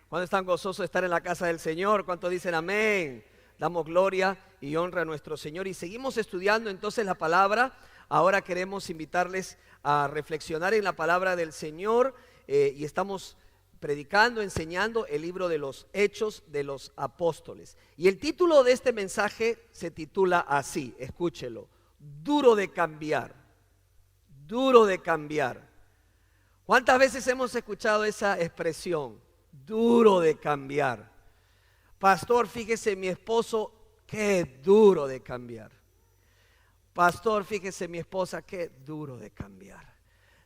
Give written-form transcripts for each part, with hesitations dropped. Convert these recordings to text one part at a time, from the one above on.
¿Cuántos están gozosos de estar en la casa del Señor? ¿Cuántos dicen amén? Damos gloria y honra a nuestro Señor y seguimos estudiando entonces la palabra. Ahora queremos invitarles a reflexionar en la palabra del Señor y estamos predicando, enseñando el libro de los Hechos de los Apóstoles. Y el título de este mensaje se titula así, escúchelo: duro de cambiar, duro de cambiar. ¿Cuántas veces hemos escuchado esa expresión? Duro de cambiar. Pastor, fíjese, mi esposo, qué duro de cambiar. Pastor, fíjese, mi esposa, qué duro de cambiar.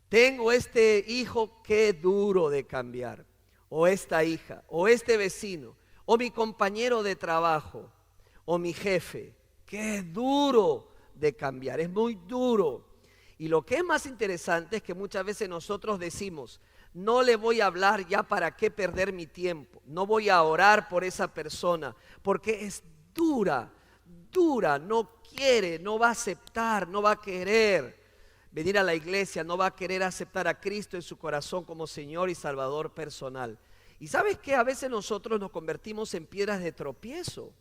Tengo este hijo, qué duro de cambiar. O esta hija, o este vecino, o mi compañero de trabajo, o mi jefe, qué duro de cambiar. Es muy duro. Y lo que es más interesante es que muchas veces nosotros decimos: no le voy a hablar ya, para qué perder mi tiempo. No voy a orar por esa persona porque es dura, no quiere, no va a aceptar, no va a querer venir a la iglesia, no va a querer aceptar a Cristo en su corazón como Señor y Salvador personal. Y ¿sabes qué? A veces nosotros nos convertimos en piedras de tropiezo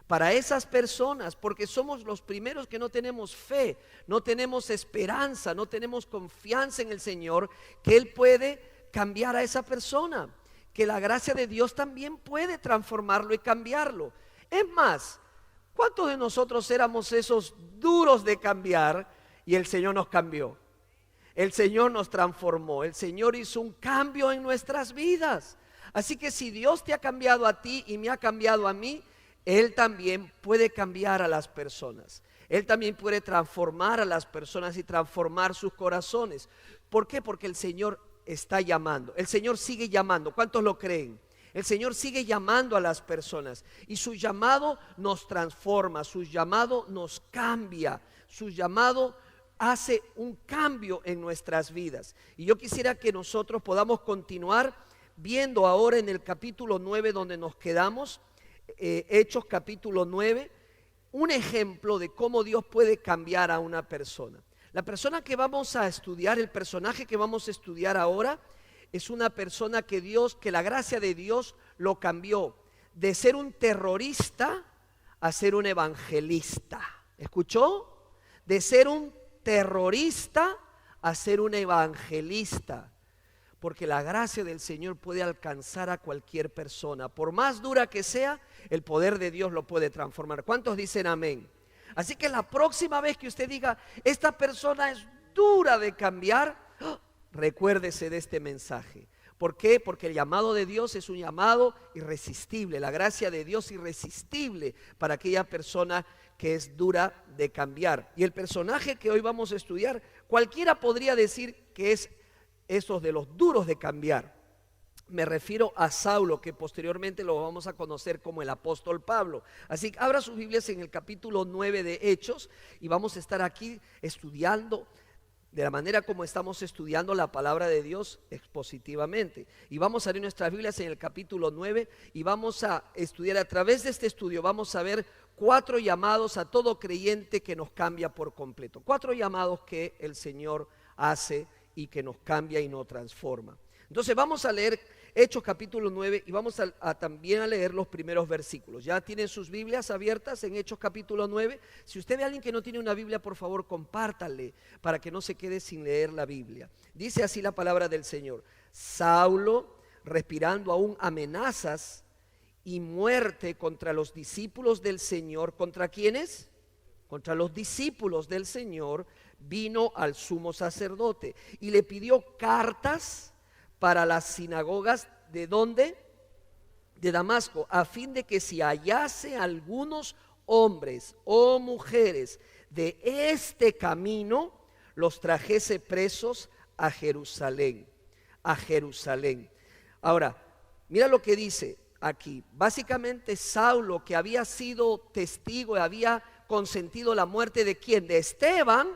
para esas personas, porque somos los primeros que no tenemos fe, no tenemos esperanza, no tenemos confianza en el Señor, que Él puede cambiar a esa persona, que la gracia de Dios también puede transformarlo y cambiarlo. Es más, ¿cuántos de nosotros éramos esos duros de cambiar y el Señor nos cambió? El Señor nos transformó, el Señor hizo un cambio en nuestras vidas. Así que si Dios te ha cambiado a ti y me ha cambiado a mí, Él también puede cambiar a las personas. Él también puede transformar a las personas y transformar sus corazones. ¿Por qué? Porque el Señor está llamando. El Señor sigue llamando. ¿Cuántos lo creen? El Señor sigue llamando a las personas y su llamado nos transforma, su llamado nos cambia, su llamado hace un cambio en nuestras vidas. Y yo quisiera que nosotros podamos continuar viendo ahora en el capítulo 9 donde nos quedamos. Hechos capítulo 9, un ejemplo de cómo Dios puede cambiar a una persona. La persona que vamos a estudiar, el personaje que vamos a estudiar ahora, es una persona que la gracia de Dios lo cambió de ser un terrorista a ser un evangelista. ¿Escuchó? De ser un terrorista a ser un evangelista. Porque la gracia del Señor puede alcanzar a cualquier persona. Por más dura que sea, el poder de Dios lo puede transformar. ¿Cuántos dicen amén? Así que la próxima vez que usted diga: esta persona es dura de cambiar, recuérdese de este mensaje. ¿Por qué? Porque el llamado de Dios es un llamado irresistible. La gracia de Dios irresistible para aquella persona que es dura de cambiar. Y el personaje que hoy vamos a estudiar, cualquiera podría decir que es esos de los duros de cambiar. Me refiero a Saulo, que posteriormente lo vamos a conocer como el apóstol Pablo. Así que abra sus Biblias en el capítulo 9 de Hechos y vamos a estar aquí estudiando de la manera como estamos estudiando la palabra de Dios expositivamente. Y vamos a abrir nuestras Biblias en el capítulo 9 y vamos a estudiar. A través de este estudio vamos a ver 4 llamados a todo creyente que nos cambia por completo. 4 llamados que el Señor hace y que nos cambia y nos transforma. Entonces vamos a leer Hechos capítulo 9 y vamos también a leer los primeros versículos. ¿Ya tienen sus Biblias abiertas en Hechos capítulo 9? Si usted ve a alguien que no tiene una Biblia, por favor compártale para que no se quede sin leer la Biblia. Dice así la palabra del Señor: Saulo, respirando aún amenazas y muerte contra los discípulos del Señor. ¿Contra quiénes? Contra los discípulos del Señor. Vino al sumo sacerdote y le pidió cartas para las sinagogas. ¿De dónde? De Damasco, a fin de que si hallase algunos hombres o mujeres de este camino, los trajese presos a Jerusalén. A Jerusalén. Ahora, mira lo que dice aquí. Básicamente Saulo, que había sido testigo, había consentido la muerte de ¿quién? De Esteban.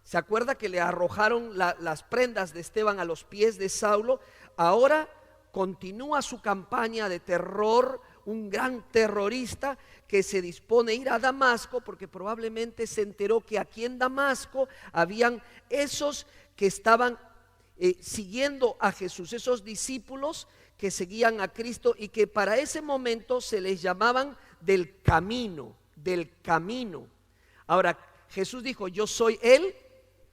¿Se acuerda que le arrojaron las prendas de Esteban a los pies de Saulo? Ahora continúa su campaña de terror, un gran terrorista que se dispone a ir a Damasco porque probablemente se enteró que aquí en Damasco habían esos que estaban siguiendo a Jesús, esos discípulos que seguían a Cristo y que para ese momento se les llamaban del camino, del camino. Ahora, Jesús dijo, yo soy el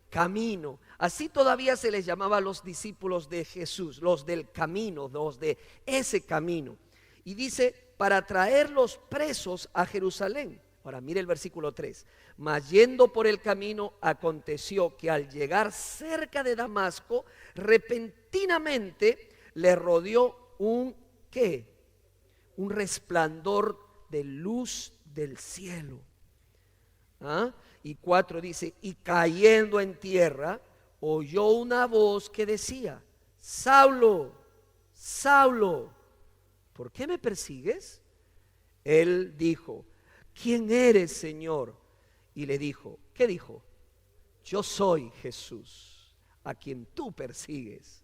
camino. Así todavía se les llamaba a los discípulos de Jesús, los del camino, los de ese camino. Y dice, para traer los presos a Jerusalén. Ahora mire el versículo 3. Mas yendo por el camino, aconteció que al llegar cerca de Damasco, repentinamente le rodeó un ¿qué? Un resplandor de luz del cielo. Y 4 dice, y cayendo en tierra, oyó una voz que decía, Saulo, Saulo, ¿por qué me persigues? Él dijo, ¿quién eres, Señor? Y le dijo, ¿qué dijo? Yo soy Jesús, a quien tú persigues.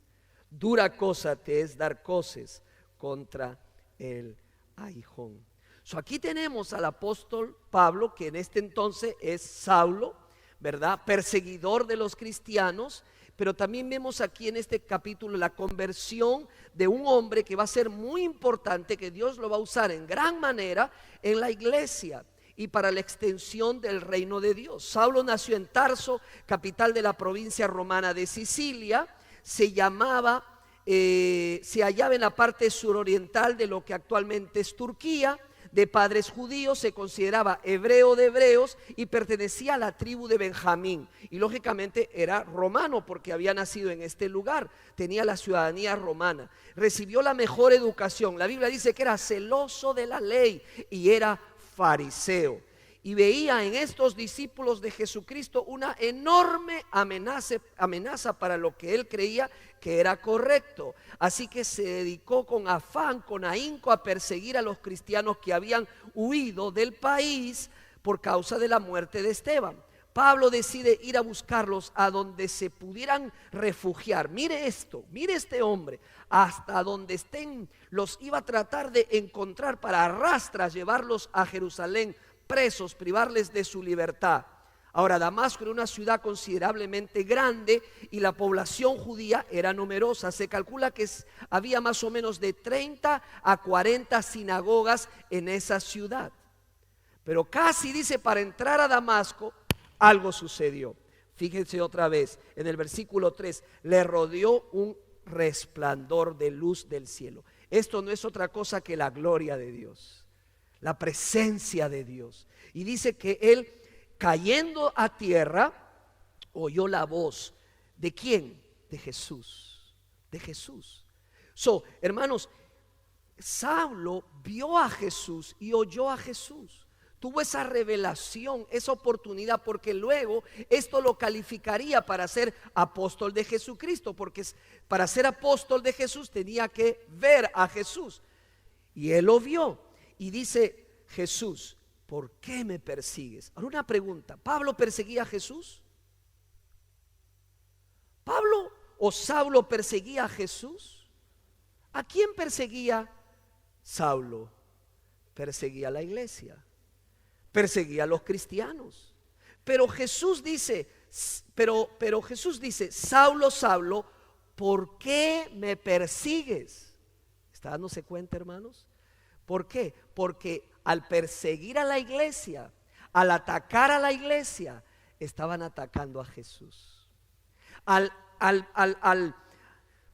Dura cosa te es dar coces contra el aguijón. Aquí tenemos al apóstol Pablo, que en este entonces es Saulo, ¿verdad? Perseguidor de los cristianos. Pero también vemos aquí en este capítulo la conversión de un hombre que va a ser muy importante, que Dios lo va a usar en gran manera en la iglesia y para la extensión del reino de Dios. Saulo nació en Tarso, capital de la provincia romana de Sicilia. Se hallaba en la parte suroriental de lo que actualmente es Turquía. De padres judíos, se consideraba hebreo de hebreos y pertenecía a la tribu de Benjamín, y lógicamente era romano porque había nacido en este lugar, tenía la ciudadanía romana, recibió la mejor educación. La Biblia dice que era celoso de la ley y era fariseo, y veía en estos discípulos de Jesucristo una enorme amenaza para lo que él creía que era correcto. Así que se dedicó con afán, con ahínco, a perseguir a los cristianos que habían huido del país por causa de la muerte de Esteban. Pablo decide ir a buscarlos a donde se pudieran refugiar. Mire esto, mire este hombre, hasta donde estén los iba a tratar de encontrar para arrastras llevarlos a Jerusalén presos, privarles de su libertad. Ahora, Damasco era una ciudad considerablemente grande y la población judía era numerosa. Se calcula que había más o menos de 30 a 40 sinagogas en esa ciudad. Pero casi, dice, para entrar a Damasco, algo sucedió. Fíjense otra vez, en el versículo 3, le rodeó un resplandor de luz del cielo. Esto no es otra cosa que la gloria de Dios, la presencia de Dios. Y dice que él, cayendo a tierra, oyó la voz. ¿De quién? De Jesús. De Jesús. Hermanos, Saulo vio a Jesús y oyó a Jesús. Tuvo esa revelación, esa oportunidad, porque luego esto lo calificaría para ser apóstol de Jesucristo, porque para ser apóstol de Jesús tenía que ver a Jesús. Y él lo vio y dice Jesús, ¿por qué me persigues? Ahora una pregunta, ¿Pablo perseguía a Jesús? ¿Pablo o Saulo perseguía a Jesús? ¿A quién perseguía Saulo? Perseguía a la iglesia, perseguía a los cristianos. Pero Jesús dice, Saulo, Saulo, ¿por qué me persigues? ¿Está dándose cuenta, hermanos? ¿Por qué? Porque al perseguir a la iglesia, al atacar a la iglesia, estaban atacando a Jesús. Al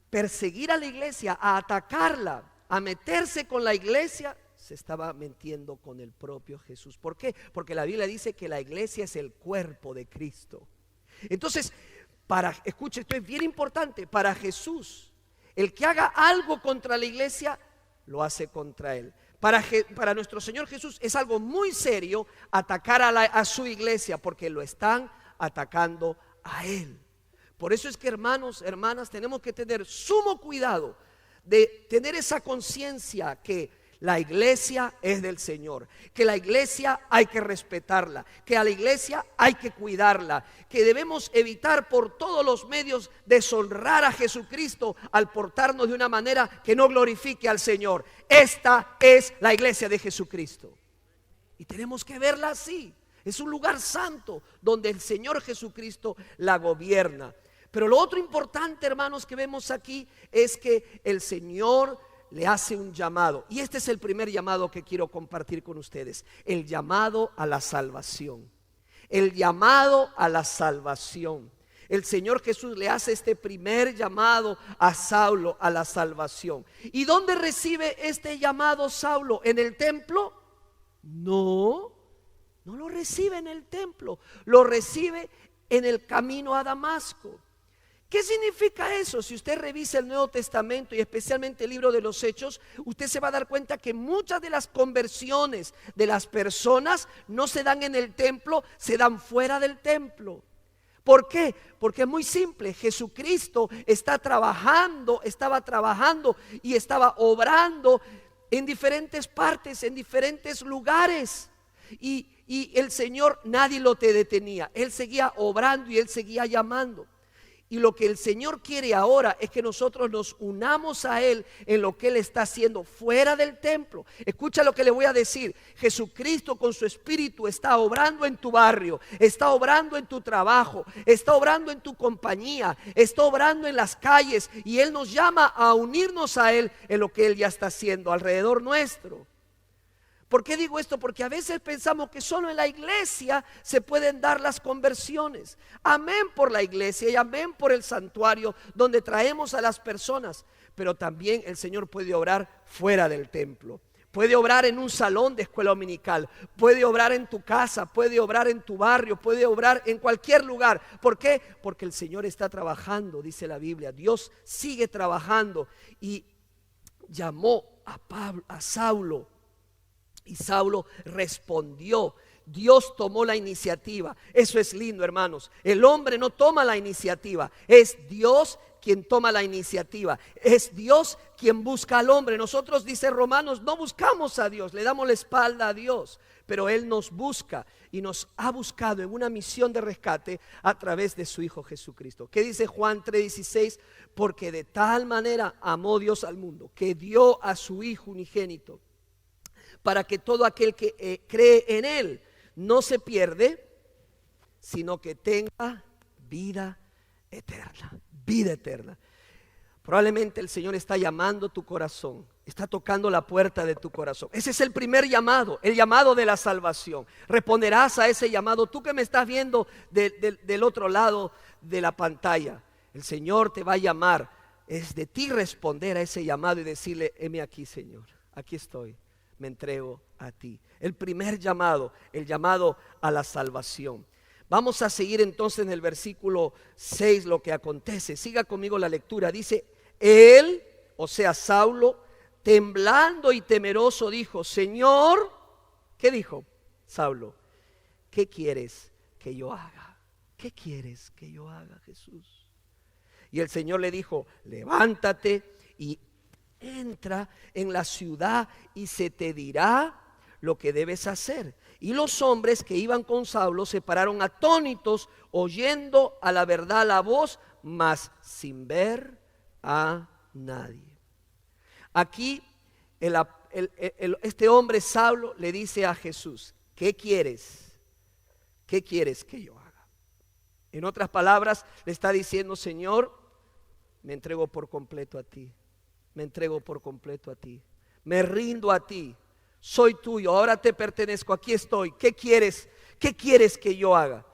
perseguir a la iglesia, a atacarla, a meterse con la iglesia, se estaba metiendo con el propio Jesús. ¿Por qué? Porque la Biblia dice que la iglesia es el cuerpo de Cristo. Entonces, escuche, esto es bien importante, para Jesús, el que haga algo contra la iglesia, lo hace contra él. Para nuestro Señor Jesús es algo muy serio atacar a su iglesia, porque lo están atacando a él. Por eso es que, hermanos, hermanas, tenemos que tener sumo cuidado de tener esa conciencia que la iglesia es del Señor, que la iglesia hay que respetarla, que a la iglesia hay que cuidarla, que debemos evitar por todos los medios deshonrar a Jesucristo al portarnos de una manera que no glorifique al Señor. Esta es la iglesia de Jesucristo y tenemos que verla así. Es un lugar santo donde el Señor Jesucristo la gobierna. Pero lo otro importante, hermanos, que vemos aquí es que el Señor le hace un llamado. Y este es el primer llamado que quiero compartir con ustedes. El llamado a la salvación. El llamado a la salvación. El Señor Jesús le hace este primer llamado a Saulo a la salvación. ¿Y dónde recibe este llamado Saulo? ¿En el templo? No, no lo recibe en el templo. Lo recibe en el camino a Damasco. ¿Qué significa eso? Si usted revisa el Nuevo Testamento y especialmente el libro de los Hechos, usted se va a dar cuenta que muchas de las conversiones de las personas no se dan en el templo, se dan fuera del templo. ¿Por qué? Porque es muy simple. Jesucristo estaba trabajando y estaba obrando en diferentes partes, en diferentes lugares. Y el Señor, nadie lo te detenía. Él seguía obrando y Él seguía llamando. Y lo que el Señor quiere ahora es que nosotros nos unamos a Él en lo que Él está haciendo fuera del templo. Escucha lo que le voy a decir. Jesucristo con su Espíritu está obrando en tu barrio, está obrando en tu trabajo, está obrando en tu compañía, está obrando en las calles. Y Él nos llama a unirnos a Él en lo que Él ya está haciendo alrededor nuestro. ¿Por qué digo esto? Porque a veces pensamos que solo en la iglesia se pueden dar las conversiones. Amén por la iglesia y amén por el santuario donde traemos a las personas. Pero también el Señor puede obrar fuera del templo. Puede obrar en un salón de escuela dominical. Puede obrar en tu casa, puede obrar en tu barrio, puede obrar en cualquier lugar. ¿Por qué? Porque el Señor está trabajando, dice la Biblia. Dios sigue trabajando y llamó a Saulo. Y Saulo respondió. Dios tomó la iniciativa. Eso es lindo, hermanos. El hombre no toma la iniciativa. Es Dios quien toma la iniciativa. Es Dios quien busca al hombre. Nosotros, dice Romanos, no buscamos a Dios, le damos la espalda a Dios. Pero Él nos busca y nos ha buscado en una misión de rescate a través de su Hijo Jesucristo. ¿Qué dice Juan 3:16? Porque de tal manera amó Dios al mundo, que dio a su Hijo unigénito, para que todo aquel que cree en Él no se pierde, sino que tenga vida eterna. Vida eterna. Probablemente el Señor está llamando tu corazón, está tocando la puerta de tu corazón. Ese es el primer llamado, el llamado de la salvación. Responderás a ese llamado. Tú que me estás viendo del otro lado de la pantalla, el Señor te va a llamar. Es de ti responder a ese llamado y decirle: heme aquí, Señor, aquí estoy. Me entrego a ti. El primer llamado, el llamado a la salvación. Vamos a seguir entonces en el versículo 6 lo que acontece. Siga conmigo la lectura. Dice: él, o sea Saulo, temblando y temeroso dijo: Señor, ¿qué dijo Saulo? ¿Qué quieres que yo haga? ¿Qué quieres que yo haga, Jesús? Y el Señor le dijo: levántate y entra en la ciudad y se te dirá lo que debes hacer. Y los hombres que iban con Saulo se pararon atónitos, oyendo a la verdad la voz, mas sin ver a nadie. Aquí este hombre Saulo le dice a Jesús: ¿qué quieres? ¿Qué quieres que yo haga? En otras palabras, le está diciendo: Señor, me entrego por completo a ti. Me entrego por completo a ti. Me rindo a ti. Soy tuyo. Ahora te pertenezco. Aquí estoy. ¿Qué quieres? ¿Qué quieres que yo haga?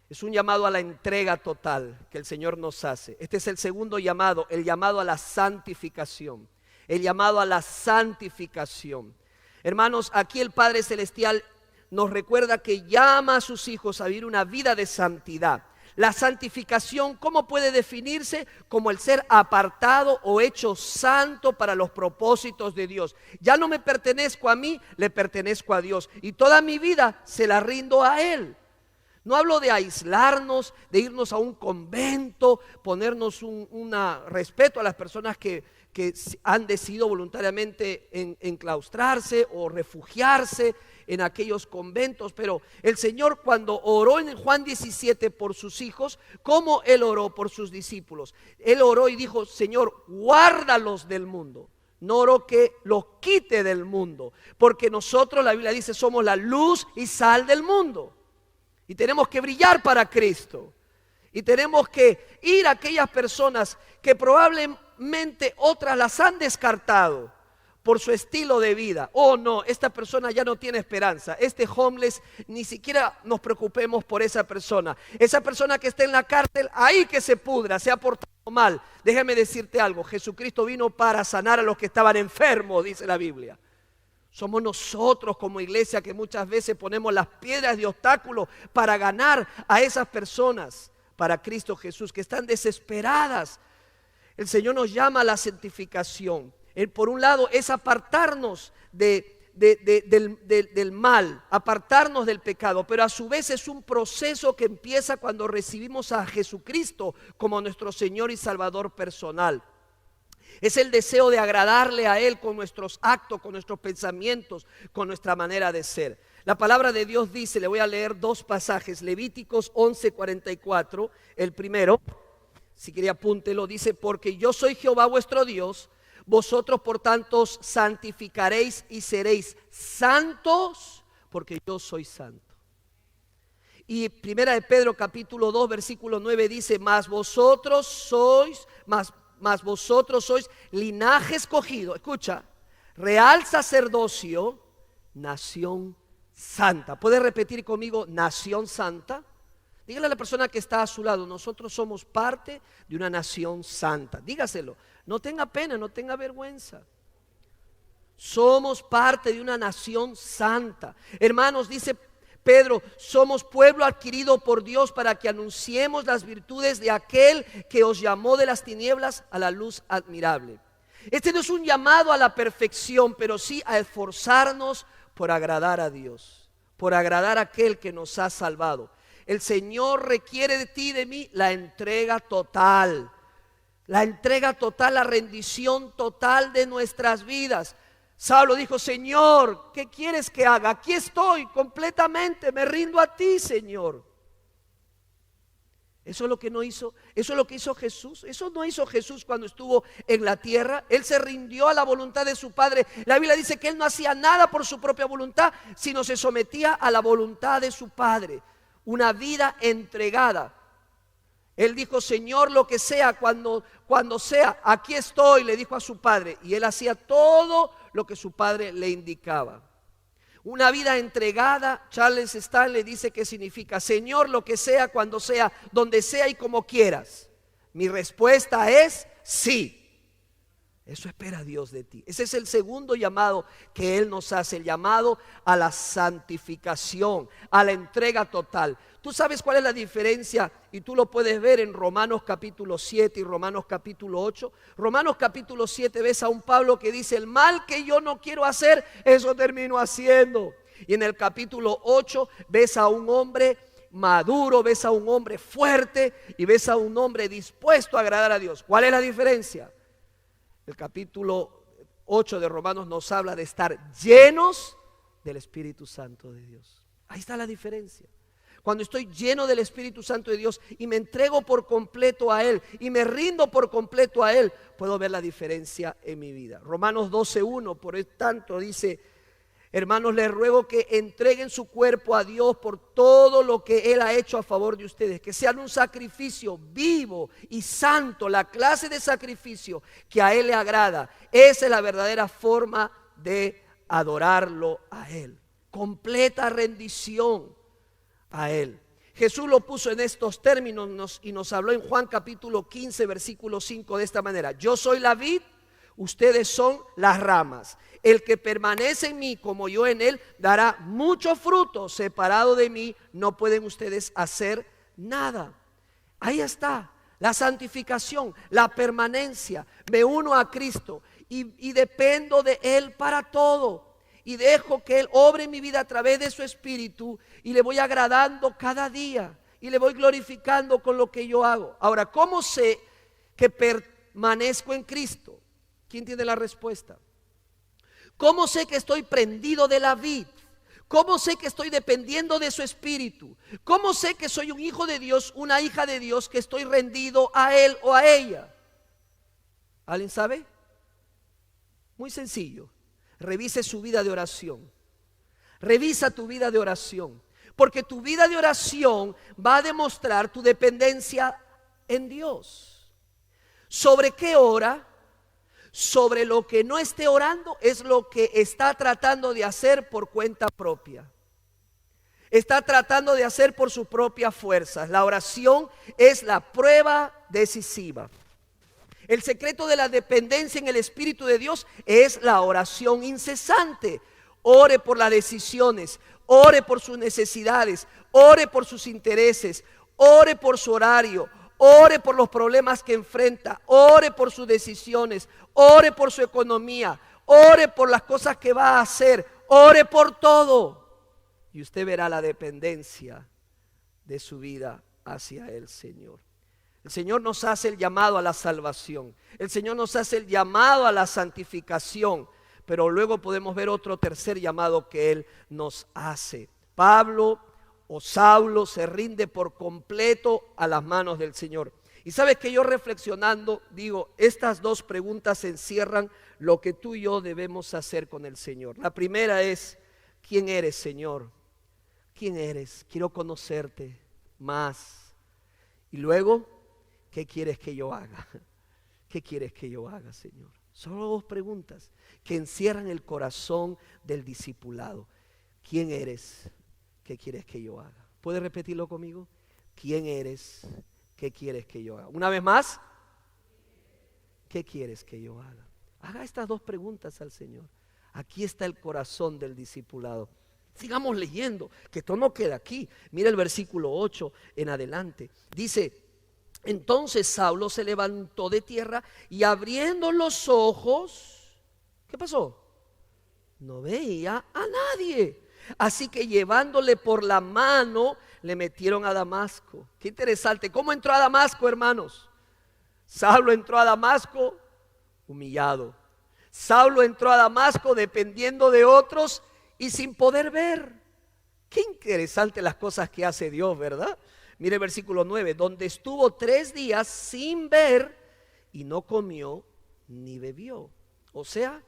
Es un llamado a la entrega total que el Señor nos hace. Este es el segundo llamado, el llamado a la santificación. El llamado a la santificación. Hermanos, aquí el Padre Celestial nos recuerda que llama a sus hijos a vivir una vida de santidad. La santificación, ¿cómo puede definirse? Como el ser apartado o hecho santo para los propósitos de Dios. Ya no me pertenezco a mí, le pertenezco a Dios. Y toda mi vida se la rindo a Él. No hablo de aislarnos, de irnos a un convento, ponernos un respeto a las personas que han decidido voluntariamente enclaustrarse o refugiarse en aquellos conventos. Pero el Señor, cuando oró en Juan 17 por sus hijos, ¿cómo Él oró por sus discípulos? Él oró y dijo: Señor, guárdalos del mundo. No oró que los quite del mundo, porque nosotros, la Biblia dice, somos la luz y sal del mundo y tenemos que brillar para Cristo. Y tenemos que ir a aquellas personas que probablemente otras las han descartado por su estilo de vida. Oh no, esta persona ya no tiene esperanza. Este homeless, ni siquiera nos preocupemos por esa persona. Esa persona que está en la cárcel, ahí que se pudra, se ha portado mal. Déjame decirte algo, Jesucristo vino para sanar a los que estaban enfermos, dice la Biblia. Somos nosotros como iglesia que muchas veces ponemos las piedras de obstáculo para ganar a esas personas para Cristo Jesús, que están desesperadas. El Señor nos llama a la santificación. Por un lado es apartarnos del mal, apartarnos del pecado, pero a su vez es un proceso que empieza cuando recibimos a Jesucristo como nuestro Señor y Salvador personal. Es el deseo de agradarle a Él con nuestros actos, con nuestros pensamientos, con nuestra manera de ser. La palabra de Dios dice, le voy a leer dos pasajes, Levíticos 11:44, el primero, si quería apúntelo, dice, porque yo soy Jehová vuestro Dios, vosotros por tanto os santificaréis y seréis santos, porque yo soy santo. Y primera de Pedro capítulo 2 versículo 9 dice, mas vosotros sois linaje escogido, escucha, real sacerdocio, nación santa. ¿Puede repetir conmigo, nación santa? Dígale a la persona que está a su lado, nosotros somos parte de una nación santa. Dígaselo, no tenga pena, no tenga vergüenza. Somos parte de una nación santa. Hermanos, dice Pedro, somos pueblo adquirido por Dios para que anunciemos las virtudes de aquel que os llamó de las tinieblas a la luz admirable. Este no es un llamado a la perfección, pero sí a esforzarnos por agradar a Dios, por agradar a aquel que nos ha salvado. El Señor requiere de ti y de mí la entrega total, la rendición total de nuestras vidas. Saulo dijo, Señor, ¿qué quieres que haga? Aquí estoy completamente, me rindo a ti, Señor. Eso es lo que no hizo, eso es lo que hizo Jesús. Eso no hizo Jesús cuando estuvo en la tierra. Él se rindió a la voluntad de su Padre. La Biblia dice que Él no hacía nada por su propia voluntad, sino se sometía a la voluntad de su Padre. Una vida entregada. Él dijo, Señor, lo que sea, cuando sea, aquí estoy, le dijo a su Padre. Y Él hacía todo lo que su Padre le indicaba. Una vida entregada, Charles Stanley dice que significa, Señor, lo que sea, cuando sea, donde sea y como quieras. Mi respuesta es sí. Eso espera Dios de ti. Ese es el segundo llamado que Él nos hace, el llamado a la santificación, a la entrega total. ¿Tú sabes cuál es la diferencia? Y tú lo puedes ver en Romanos capítulo 7 y Romanos capítulo 8. Romanos capítulo 7 ves a un Pablo que dice, el mal que yo no quiero hacer, eso termino haciendo. Y en el capítulo 8 ves a un hombre maduro, ves a un hombre fuerte y ves a un hombre dispuesto a agradar a Dios. ¿Cuál es la diferencia? El capítulo 8 de Romanos nos habla de estar llenos del Espíritu Santo de Dios. Ahí está la diferencia. Cuando estoy lleno del Espíritu Santo de Dios y me entrego por completo a Él y me rindo por completo a Él, puedo ver la diferencia en mi vida. Romanos 12:1, por tanto dice, hermanos, les ruego que entreguen su cuerpo a Dios por todo lo que Él ha hecho a favor de ustedes, que sean un sacrificio vivo y santo, la clase de sacrificio que a Él le agrada. Esa es la verdadera forma de adorarlo a Él. Completa rendición a Él. Jesús lo puso en estos términos y nos habló en Juan capítulo 15 versículo 5 de esta manera: yo soy la vid, ustedes son las ramas. El que permanece en mí como yo en él dará mucho fruto. Separado de mí no pueden ustedes hacer nada. Ahí está la santificación, la permanencia. Me uno a Cristo y dependo de Él para todo. Y dejo que Él obre en mi vida a través de su Espíritu y le voy agradando cada día y le voy glorificando con lo que yo hago. Ahora, ¿cómo sé que permanezco en Cristo? ¿Quién tiene la respuesta? ¿Cómo sé que estoy prendido de la vid? ¿Cómo sé que estoy dependiendo de su Espíritu? ¿Cómo sé que soy un hijo de Dios, una hija de Dios, que estoy rendido a Él o a ella? ¿Alguien sabe? Muy sencillo. Revise su vida de oración. Revisa tu vida de oración. Porque tu vida de oración va a demostrar tu dependencia en Dios. ¿Sobre qué ora? Sobre lo que no esté orando es lo que está tratando de hacer por cuenta propia. Está tratando de hacer por sus propias fuerzas. La oración es la prueba decisiva. El secreto de la dependencia en el Espíritu de Dios es la oración incesante. Ore por las decisiones, ore por sus necesidades, ore por sus intereses, ore por su horario, ore por los problemas que enfrenta, ore por sus decisiones, ore por su economía, ore por las cosas que va a hacer, ore por todo. Y usted verá la dependencia de su vida hacia el Señor. El Señor nos hace el llamado a la salvación. El Señor nos hace el llamado a la santificación. Pero luego podemos ver otro tercer llamado que Él nos hace. Pablo o Saulo se rinde por completo a las manos del Señor. Y sabes que yo reflexionando digo, estas dos preguntas encierran lo que tú y yo debemos hacer con el Señor. La primera es, ¿quién eres, Señor? ¿Quién eres? Quiero conocerte más. Y luego, ¿qué quieres que yo haga? ¿Qué quieres que yo haga, Señor? Solo dos preguntas que encierran el corazón del discipulado. ¿Quién eres? ¿Qué quieres que yo haga? ¿Puedes repetirlo conmigo? ¿Quién eres? ¿Qué quieres que yo haga? Una vez más, ¿qué quieres que yo haga? Haga estas dos preguntas al Señor. Aquí está el corazón del discipulado. Sigamos leyendo, que esto no queda aquí. Mira el versículo 8 en adelante. Dice: entonces Saulo se levantó de tierra y abriendo los ojos, ¿qué pasó? No veía a nadie. Así que llevándole por la mano, le metieron a Damasco. Qué interesante. ¿Cómo entró a Damasco, hermanos? Saulo entró a Damasco humillado. Saulo entró a Damasco dependiendo de otros y sin poder ver. Qué interesante las cosas que hace Dios, ¿verdad? Mire el versículo 9, donde estuvo 3 días sin ver y no comió ni bebió. O sea,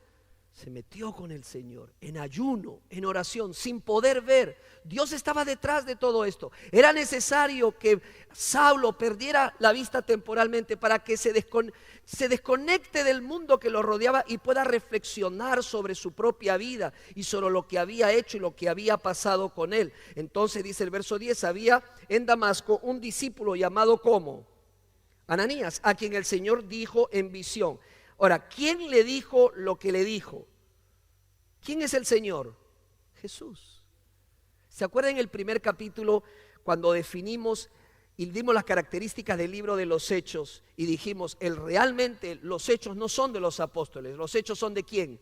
se metió con el Señor en ayuno, en oración, sin poder ver. Dios estaba detrás de todo esto. Era necesario que Saulo perdiera la vista temporalmente para que se desconecte del mundo que lo rodeaba y pueda reflexionar sobre su propia vida y sobre lo que había hecho y lo que había pasado con él. Entonces dice el verso 10, había en Damasco un discípulo llamado ¿cómo? Ananías, a quien el Señor dijo en visión. Ahora, ¿quién le dijo lo que le dijo? ¿Quién es el Señor? Jesús. ¿Se acuerdan en el primer capítulo cuando definimos y dimos las características del libro de los Hechos y dijimos, realmente los hechos no son de los apóstoles, los hechos son de ¿quién?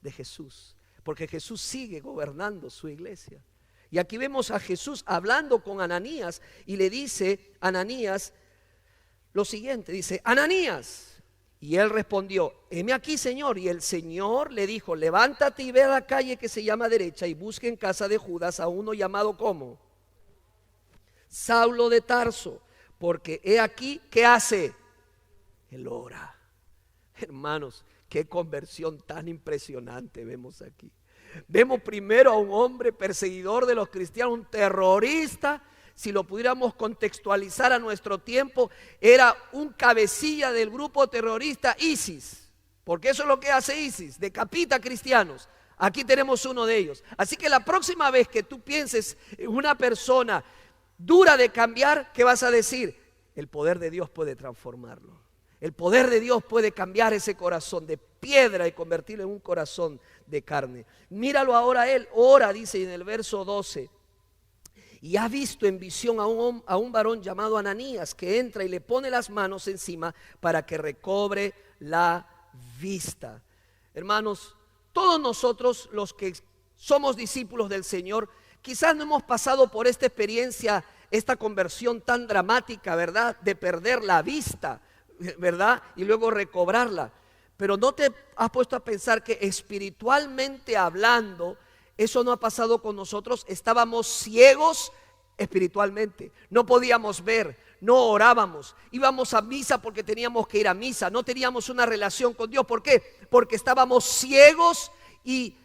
De Jesús, porque Jesús sigue gobernando su iglesia. Y aquí vemos a Jesús hablando con Ananías y le dice a Ananías lo siguiente, dice, Ananías. Y él respondió, heme aquí, Señor. Y el Señor le dijo, levántate y ve a la calle que se llama derecha y busque en casa de Judas a uno llamado ¿cómo? Saulo de Tarso, porque he aquí, ¿qué hace? Él ora. Hermanos, qué conversión tan impresionante vemos aquí. Vemos primero a un hombre perseguidor de los cristianos, un terrorista. Si lo pudiéramos contextualizar a nuestro tiempo, era un cabecilla del grupo terrorista ISIS, porque eso es lo que hace ISIS, decapita cristianos. Aquí tenemos uno de ellos. Así que la próxima vez que tú pienses en una persona dura de cambiar, ¿qué vas a decir? El poder de Dios puede transformarlo. El poder de Dios puede cambiar ese corazón de piedra y convertirlo en un corazón de carne. Míralo ahora, él ora, dice en el verso 12. Y ha visto en visión a un varón llamado Ananías que entra y le pone las manos encima para que recobre la vista. Hermanos, todos nosotros los que somos discípulos del Señor, quizás no hemos pasado por esta experiencia, esta conversión tan dramática, ¿verdad? De perder la vista, ¿verdad? Y luego recobrarla. Pero ¿no te has puesto a pensar que espiritualmente hablando, eso no ha pasado con nosotros? Estábamos ciegos espiritualmente, no podíamos ver, no orábamos, íbamos a misa porque teníamos que ir a misa, no teníamos una relación con Dios. ¿Por qué? Porque estábamos ciegos y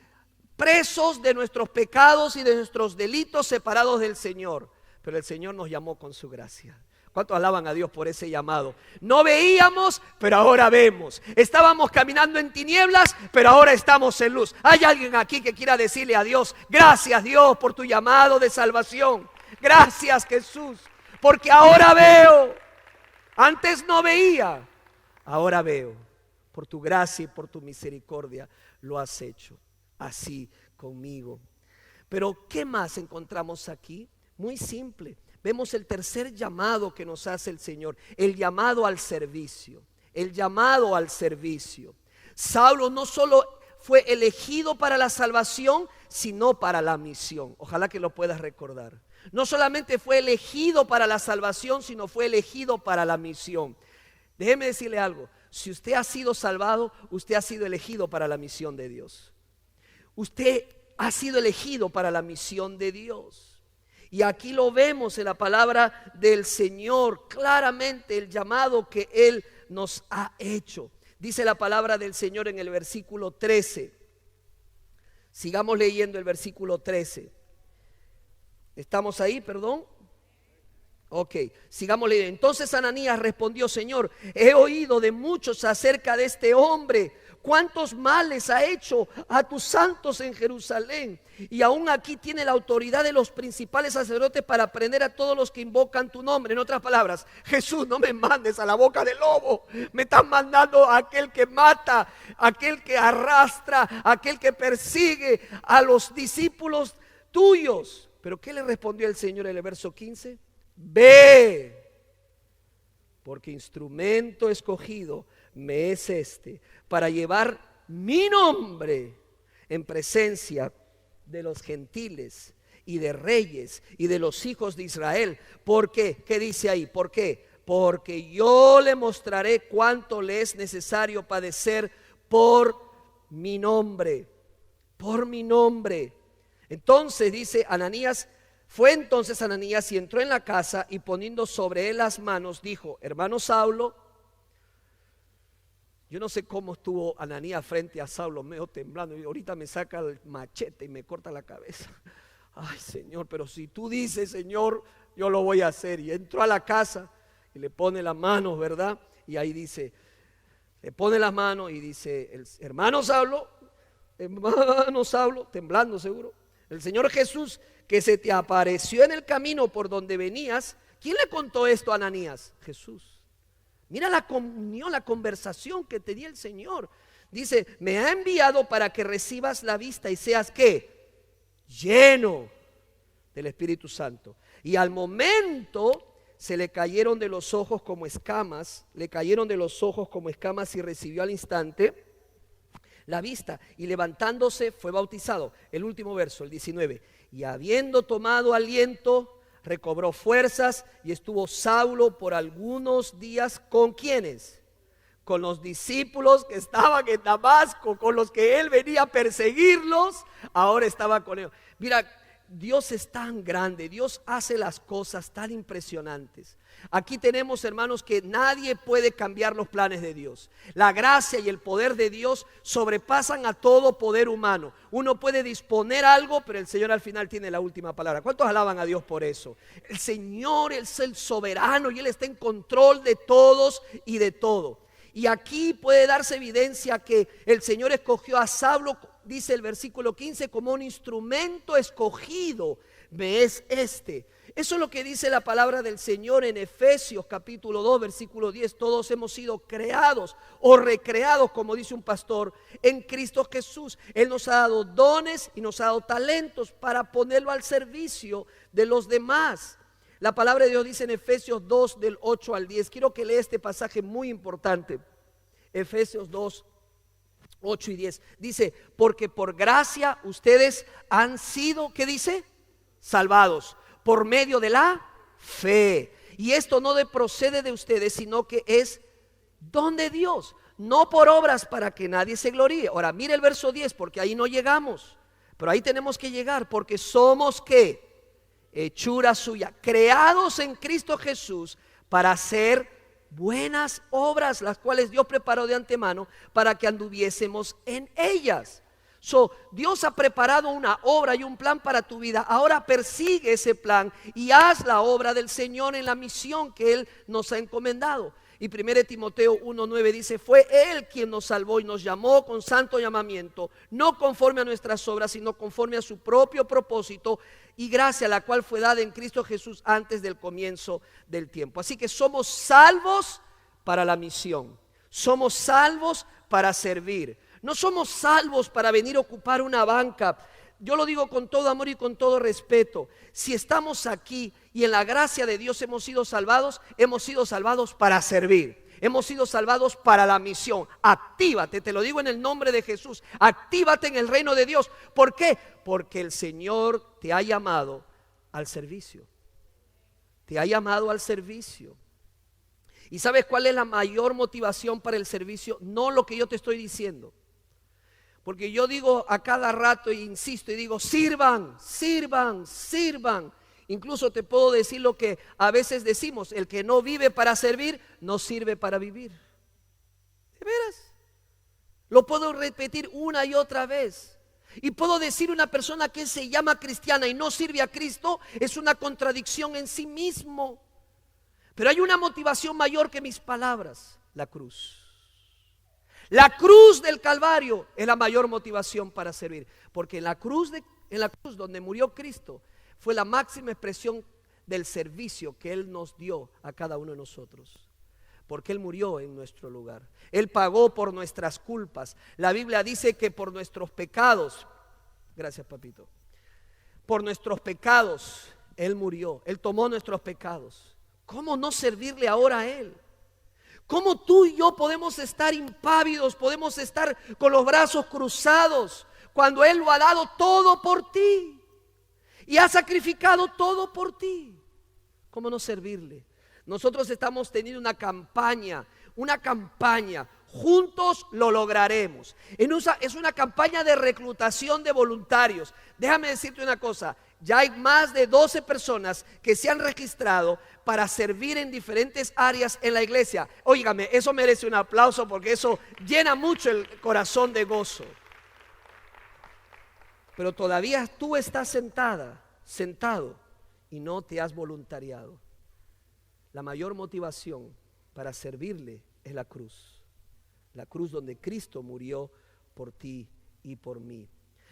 presos de nuestros pecados y de nuestros delitos, separados del Señor. Pero el Señor nos llamó con su gracia. ¿Cuántos alaban a Dios por ese llamado? No veíamos, pero ahora vemos. Estábamos caminando en tinieblas, pero ahora estamos en luz. ¿Hay alguien aquí que quiera decirle a Dios: gracias, Dios, por tu llamado de salvación? Gracias, Jesús, porque ahora veo. Antes no veía, ahora veo. Por tu gracia y por tu misericordia lo has hecho así conmigo. Pero ¿qué más encontramos aquí? Muy simple. Vemos el tercer llamado que nos hace el Señor, el llamado al servicio. El llamado al servicio. Saulo no solo fue elegido para la salvación, sino para la misión. Ojalá que lo puedas recordar. No solamente fue elegido para la salvación, sino fue elegido para la misión. Déjeme decirle algo: si usted ha sido salvado, usted ha sido elegido para la misión de Dios. Usted ha sido elegido para la misión de Dios. Y aquí lo vemos en la palabra del Señor, claramente el llamado que Él nos ha hecho. Dice la palabra del Señor en el versículo 13. Sigamos leyendo el versículo 13. ¿Estamos ahí, perdón? Ok, sigamos leyendo. Entonces Ananías respondió: Señor, he oído de muchos acerca de este hombre, cuántos males ha hecho a tus santos en Jerusalén, y aún aquí tiene la autoridad de los principales sacerdotes para prender a todos los que invocan tu nombre. En otras palabras: Jesús, no me mandes a la boca del lobo, me estás mandando a aquel que mata, aquel que arrastra, aquel que persigue a los discípulos tuyos. Pero ¿qué le respondió el Señor en el verso 15? Ve, porque instrumento escogido me es este, para llevar mi nombre en presencia de los gentiles y de reyes y de los hijos de Israel. ¿Por qué? ¿Qué dice ahí? ¿Por qué? Porque yo le mostraré cuánto le es necesario padecer por mi nombre. Por mi nombre. Entonces dice Ananías, fue entonces Ananías y entró en la casa, y poniendo sobre él las manos dijo: hermano Saulo. Yo no sé cómo estuvo Ananías frente a Saulo, medio temblando, y ahorita me saca el machete y me corta la cabeza. Ay, Señor, pero si tú dices, Señor, yo lo voy a hacer. Y entró a la casa y le pone las manos, ¿verdad? Y ahí dice, le pone las manos y dice: hermano Saulo, temblando seguro, el Señor Jesús, que se te apareció en el camino por donde venías. ¿Quién le contó esto a Ananías? Jesús. Mira la comunión, la conversación que tenía el Señor. Dice: me ha enviado para que recibas la vista y seas ¿qué? Lleno del Espíritu Santo. Y al momento se le cayeron de los ojos como escamas, y recibió al instante la vista, y levantándose fue bautizado. El último verso, el 19. Y habiendo tomado aliento, recobró fuerzas, y estuvo Saulo por algunos días ¿con quiénes? Con los discípulos que estaban en Damasco, con los que él venía a perseguirlos. Ahora estaba con ellos. Mira, Dios es tan grande, Dios hace las cosas tan impresionantes. Aquí tenemos, hermanos, que nadie puede cambiar los planes de Dios. La gracia y el poder de Dios sobrepasan a todo poder humano. Uno puede disponer algo, pero el Señor al final tiene la última palabra. ¿Cuántos alaban a Dios por eso? El Señor es el soberano y Él está en control de todos y de todo. Y aquí puede darse evidencia que el Señor escogió a Saulo, dice el versículo 15, como un instrumento escogido me es este. Eso es lo que dice la palabra del Señor en Efesios capítulo 2 versículo 10. Todos hemos sido creados o recreados, como dice un pastor, en Cristo Jesús. Él nos ha dado dones y nos ha dado talentos para ponerlo al servicio de los demás. La palabra de Dios dice en Efesios 2 del 8 al 10. Quiero que lea este pasaje muy importante. Efesios 2, 8 y 10. Dice: porque por gracia ustedes han sido, ¿qué dice? Salvados por medio de la fe. Y esto no procede de ustedes, sino que es don de Dios, no por obras para que nadie se gloríe. Ahora mire el verso 10, porque ahí no llegamos, pero ahí tenemos que llegar, porque somos ¿qué? Hechura suya, creados en Cristo Jesús para hacer buenas obras, las cuales Dios preparó de antemano para que anduviésemos en ellas. Dios ha preparado una obra y un plan para tu vida. Ahora persigue ese plan y haz la obra del Señor en la misión que Él nos ha encomendado. Y 1 Timoteo 1:9 dice: fue Él quien nos salvó y nos llamó con santo llamamiento, no conforme a nuestras obras, sino conforme a su propio propósito y gracia, la cual fue dada en Cristo Jesús antes del comienzo del tiempo. Así que somos salvos para la misión, somos salvos para servir. No somos salvos para venir a ocupar una banca. Yo lo digo con todo amor y con todo respeto. Si estamos aquí y en la gracia de Dios hemos sido salvados para servir. Hemos sido salvados para la misión. Actívate, te lo digo en el nombre de Jesús. Actívate en el reino de Dios. ¿Por qué? Porque el Señor te ha llamado al servicio. Te ha llamado al servicio. ¿Y sabes cuál es la mayor motivación para el servicio? No lo que yo te estoy diciendo. Porque yo digo a cada rato e insisto y digo: sirvan, sirvan, sirvan. Incluso te puedo decir lo que a veces decimos: el que no vive para servir, no sirve para vivir. ¿De veras? Lo puedo repetir una y otra vez. Y puedo decir: una persona que se llama cristiana y no sirve a Cristo es una contradicción en sí mismo. Pero hay una motivación mayor que mis palabras: la cruz. La cruz del Calvario es la mayor motivación para servir. Porque en la cruz donde murió Cristo fue la máxima expresión del servicio que Él nos dio a cada uno de nosotros. Porque Él murió en nuestro lugar. Él pagó por nuestras culpas. La Biblia dice que por nuestros pecados, gracias papito, por nuestros pecados Él murió. Él tomó nuestros pecados. ¿Cómo no servirle ahora a Él? ¿Cómo tú y yo podemos estar impávidos, podemos estar con los brazos cruzados cuando Él lo ha dado todo por ti y ha sacrificado todo por ti? ¿Cómo no servirle? Nosotros estamos teniendo una campaña, juntos lo lograremos. Es una campaña de reclutación de voluntarios. Déjame decirte una cosa: ya hay más de 12 personas que se han registrado para servir en diferentes áreas en la iglesia. Óigame, eso merece un aplauso porque eso llena mucho el corazón de gozo. Pero todavía tú estás sentado y no te has voluntariado. La mayor motivación para servirle es la cruz. La cruz donde Cristo murió por ti y por mí.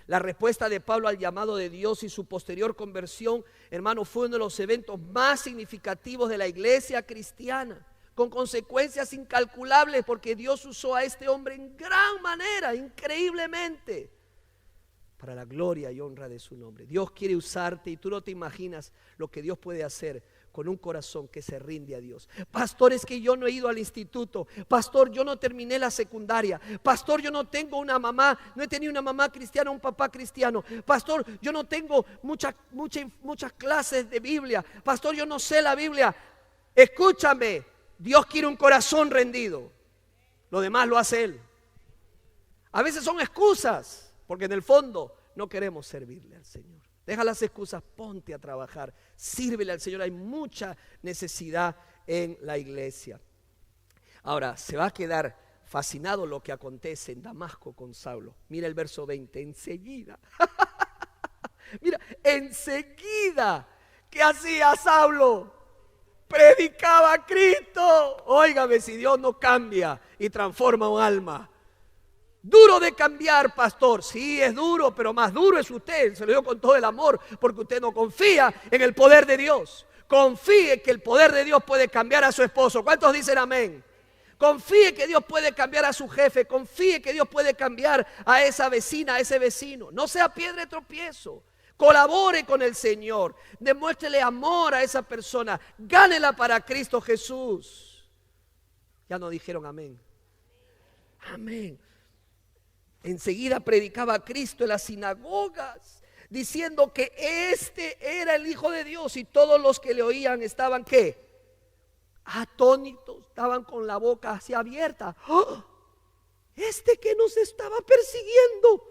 La respuesta de Pablo al llamado de Dios y su posterior conversión, hermano, fue uno de los eventos más significativos de la iglesia cristiana, con consecuencias incalculables, porque Dios usó a este hombre en gran manera, increíblemente, para la gloria y honra de su nombre. Dios quiere usarte y tú no te imaginas lo que Dios puede hacer con un corazón que se rinde a Dios. Pastor, es que yo no he ido al instituto. Pastor, yo no terminé la secundaria. Pastor, yo no tengo una mamá, no he tenido una mamá cristiana, un papá cristiano. Pastor, yo no tengo muchas clases de Biblia. Pastor, yo no sé la Biblia. Escúchame, Dios quiere un corazón rendido. Lo demás lo hace Él. A veces son excusas, porque en el fondo no queremos servirle al Señor. Deja las excusas, ponte a trabajar, sírvele al Señor. Hay mucha necesidad en la iglesia. Ahora, se va a quedar fascinado lo que acontece en Damasco con Saulo. Mira el verso 20, enseguida. Mira, enseguida, ¿qué hacía Saulo? Predicaba a Cristo. Óigame, si Dios no cambia y transforma un alma. Duro de cambiar, pastor. Sí, es duro, pero más duro es usted. Se lo digo con todo el amor, porque usted no confía en el poder de Dios. Confíe que el poder de Dios puede cambiar a su esposo. ¿Cuántos dicen amén? Confíe que Dios puede cambiar a su jefe. Confíe que Dios puede cambiar a esa vecina, a ese vecino. No sea piedra de tropiezo. Colabore con el Señor. Demuéstrele amor a esa persona. Gánela para Cristo Jesús. Ya no dijeron amén. Amén. Enseguida predicaba a Cristo en las sinagogas, diciendo que este era el Hijo de Dios, y todos los que le oían estaban, ¿qué? Atónitos, estaban con la boca así abierta. ¡Oh! Este que nos estaba persiguiendo.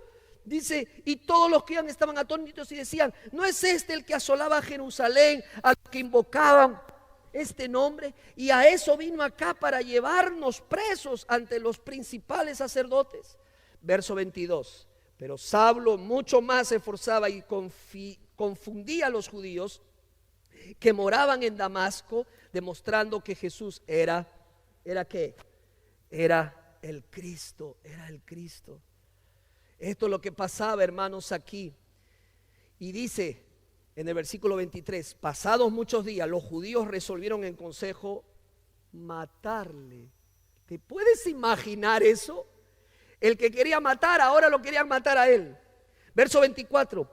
Dice, y todos los que iban estaban atónitos y decían: ¿no es este el que asolaba a Jerusalén, al que invocaban este nombre? Y a eso vino acá, para llevarnos presos ante los principales sacerdotes. Verso 22, Pero Saulo mucho más se esforzaba y confundía a los judíos que moraban en Damasco, demostrando que Jesús ¿era qué? Era el Cristo, era el Cristo. Esto es lo que pasaba, hermanos, aquí. Y dice en el versículo 23, pasados muchos días, los judíos resolvieron en consejo matarle. ¿Te puedes imaginar eso? El que quería matar, ahora lo querían matar a él. Verso 24,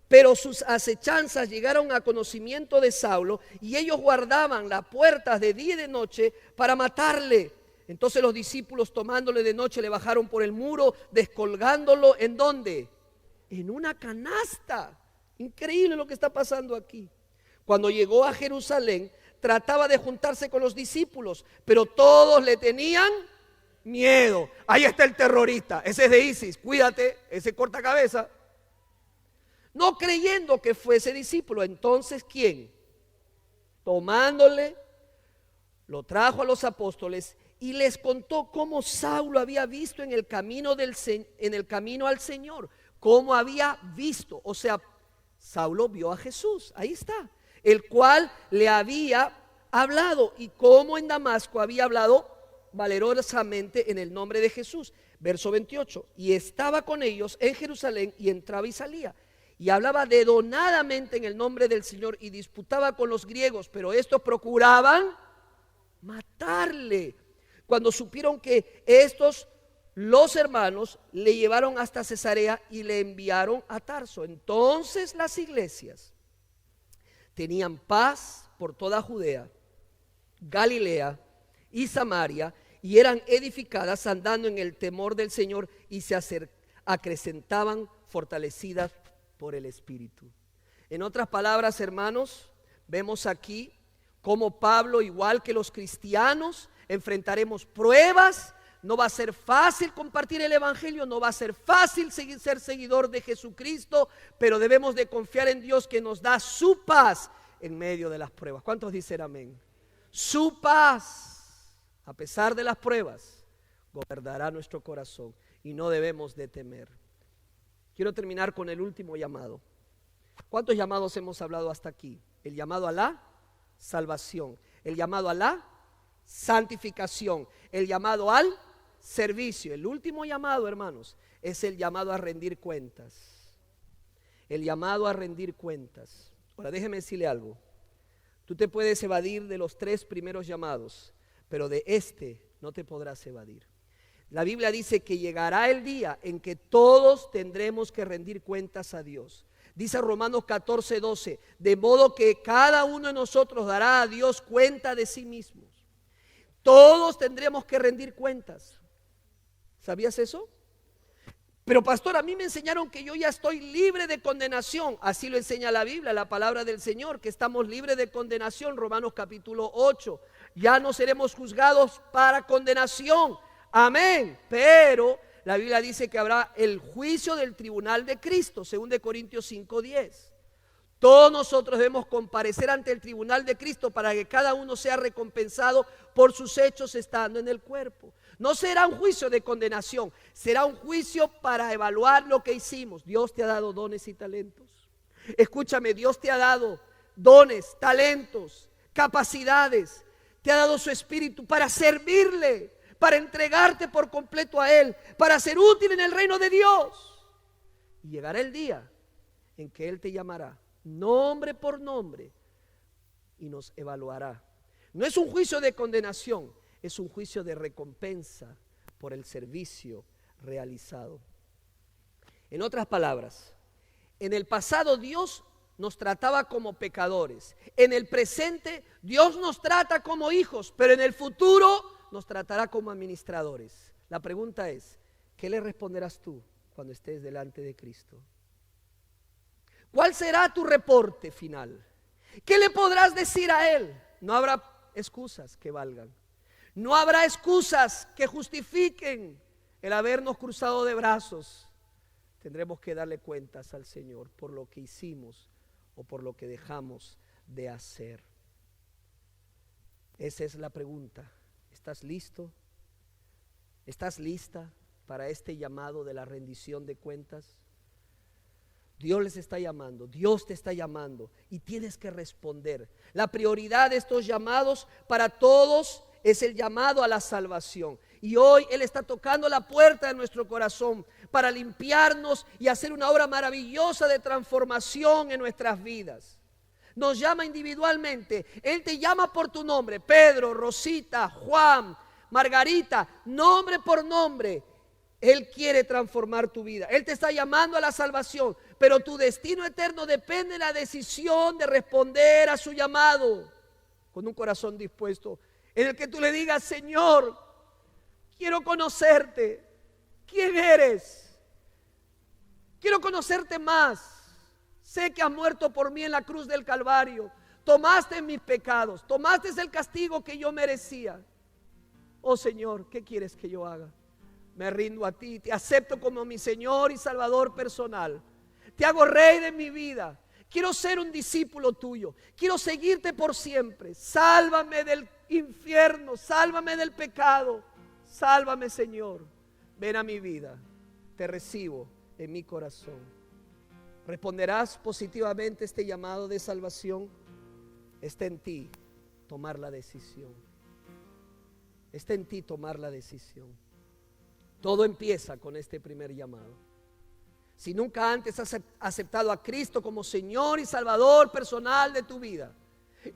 pero sus acechanzas llegaron a conocimiento de Saulo y ellos guardaban las puertas de día y de noche para matarle. Entonces los discípulos, tomándole de noche, le bajaron por el muro, descolgándolo. ¿En dónde? En una canasta. Increíble lo que está pasando aquí. Cuando llegó a Jerusalén, trataba de juntarse con los discípulos, pero todos le tenían miedo. Ahí está el terrorista, ese es de ISIS, cuídate, ese corta cabeza. No creyendo que fuese discípulo. Entonces, ¿quién? Tomándole, lo trajo a los apóstoles y les contó cómo Saulo había visto en el camino al Señor, cómo había visto, o sea, Saulo vio a Jesús, ahí está, el cual le había hablado, y cómo en Damasco había hablado valerosamente en el nombre de Jesús. Verso 28, y estaba con ellos en Jerusalén y entraba y salía, y hablaba dedonadamente en el nombre del Señor y disputaba con los griegos, pero estos procuraban matarle. Cuando supieron que estos, los hermanos, le llevaron hasta Cesarea y le enviaron a Tarso. Entonces las iglesias tenían paz por toda Judea, Galilea y Samaria, y eran edificadas andando en el temor del Señor y se acrecentaban fortalecidas por el Espíritu. En otras palabras, hermanos, vemos aquí cómo Pablo, igual que los cristianos, enfrentaremos pruebas. No va a ser fácil compartir el evangelio, no va a ser fácil ser seguidor de Jesucristo, pero debemos de confiar en Dios, que nos da su paz en medio de las pruebas. ¿Cuántos dicen amén? Su paz, a pesar de las pruebas, gobernará nuestro corazón y no debemos de temer. Quiero terminar con el último llamado. ¿Cuántos llamados hemos hablado hasta aquí? El llamado a la salvación, el llamado a la santificación, el llamado al servicio. El último llamado, hermanos, es el llamado a rendir cuentas. El llamado a rendir cuentas. Ahora déjeme decirle algo. Tú te puedes evadir de los 3 primeros llamados, pero de este no te podrás evadir. La Biblia dice que llegará el día en que todos tendremos que rendir cuentas a Dios. Dice Romanos 14:12, de modo que cada uno de nosotros dará a Dios cuenta de sí mismos. Todos tendremos que rendir cuentas. ¿Sabías eso? Pero pastor, a mí me enseñaron que yo ya estoy libre de condenación. Así lo enseña la Biblia, la palabra del Señor, que estamos libres de condenación. Romanos capítulo 8. Ya no seremos juzgados para condenación. Amén. Pero la Biblia dice que habrá el juicio del tribunal de Cristo, 2 Corintios 5:10. Todos nosotros debemos comparecer ante el tribunal de Cristo para que cada uno sea recompensado por sus hechos estando en el cuerpo. No será un juicio de condenación, será un juicio para evaluar lo que hicimos. Dios te ha dado dones y talentos. Escúchame, Dios te ha dado dones, talentos, capacidades. Te ha dado su espíritu para servirle, para entregarte por completo a Él, para ser útil en el reino de Dios. Y llegará el día en que Él te llamará nombre por nombre y nos evaluará. No es un juicio de condenación, es un juicio de recompensa por el servicio realizado. En otras palabras, en el pasado Dios nos trataba como pecadores. En el presente Dios nos trata como hijos, pero en el futuro nos tratará como administradores. La pregunta es, ¿qué le responderás tú cuando estés delante de Cristo? ¿Cuál será tu reporte final? ¿Qué le podrás decir a Él? No habrá excusas que valgan. No habrá excusas que justifiquen el habernos cruzado de brazos. Tendremos que darle cuentas al Señor por lo que hicimos o por lo que dejamos de hacer. Esa es la pregunta. ¿Estás listo? ¿Estás lista? para este llamado de la rendición de cuentas? Dios les está llamando, Dios te está llamando y tienes que responder. La prioridad de estos llamados para todos es el llamado a la salvación. Y hoy Él está tocando la puerta de nuestro corazón para limpiarnos y hacer una obra maravillosa de transformación en nuestras vidas. Nos llama individualmente, Él te llama por tu nombre, Pedro, Rosita, Juan, Margarita, nombre por nombre. Él quiere transformar tu vida, Él te está llamando a la salvación, pero tu destino eterno depende de la decisión de responder a su llamado con un corazón dispuesto, en el que tú le digas: Señor, quiero conocerte. ¿Quién eres? Quiero conocerte más. Sé que has muerto por mí en la cruz del Calvario. Tomaste mis pecados, tomaste el castigo que yo merecía. Oh Señor, ¿qué quieres que yo haga? Me rindo a ti, te acepto como mi Señor y Salvador personal. Te hago Rey de mi vida. Quiero ser un discípulo tuyo. Quiero seguirte por siempre. Sálvame del infierno, sálvame del pecado. Sálvame, Señor. Ven a mi vida. Te recibo en mi corazón. ¿Responderás positivamente este llamado de salvación? Está en ti tomar la decisión. Está en ti tomar la decisión. Todo empieza con este primer llamado. Si nunca antes has aceptado a Cristo como Señor y Salvador personal de tu vida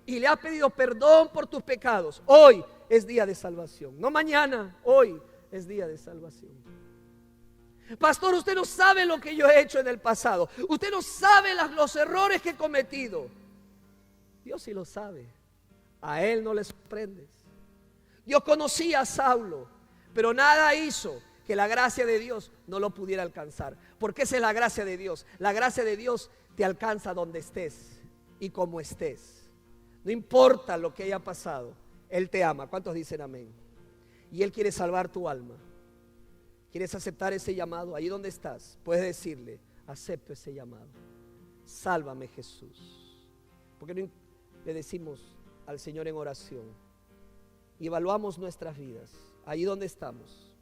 y le has pedido perdón por tus pecados, hoy es día de salvación. No mañana, hoy es día de salvación. Pastor, usted no sabe lo que yo he hecho en el pasado. Usted no sabe los errores que he cometido. Dios sí lo sabe. A Él no le sorprendes. Dios conocía a Saulo, pero nada hizo que la gracia de Dios no lo pudiera alcanzar. Porque esa es la gracia de Dios. La gracia de Dios te alcanza donde estés y como estés. No importa lo que haya pasado, Él te ama. ¿Cuántos dicen amén? Y Él quiere salvar tu alma. ¿Quieres aceptar ese llamado? Ahí donde estás, puedes decirle: acepto ese llamado. Sálvame, Jesús. Porque no le decimos al Señor en oración y evaluamos nuestras vidas, ahí donde estamos,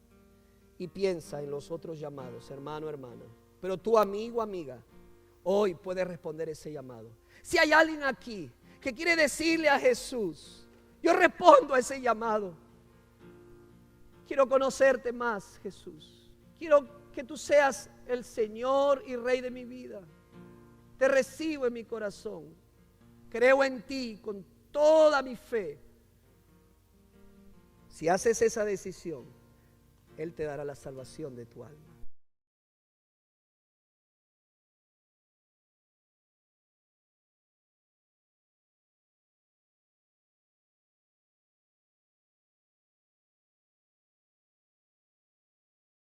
y piensa en los otros llamados, hermano, hermana. Pero tú, amigo, amiga, hoy puedes responder ese llamado. Si hay alguien aquí que quiere decirle a Jesús: yo respondo a ese llamado. Quiero conocerte más, Jesús. Quiero que tú seas el Señor y Rey de mi vida. Te recibo en mi corazón. Creo en ti con toda mi fe. Si haces esa decisión, Él te dará la salvación de tu alma.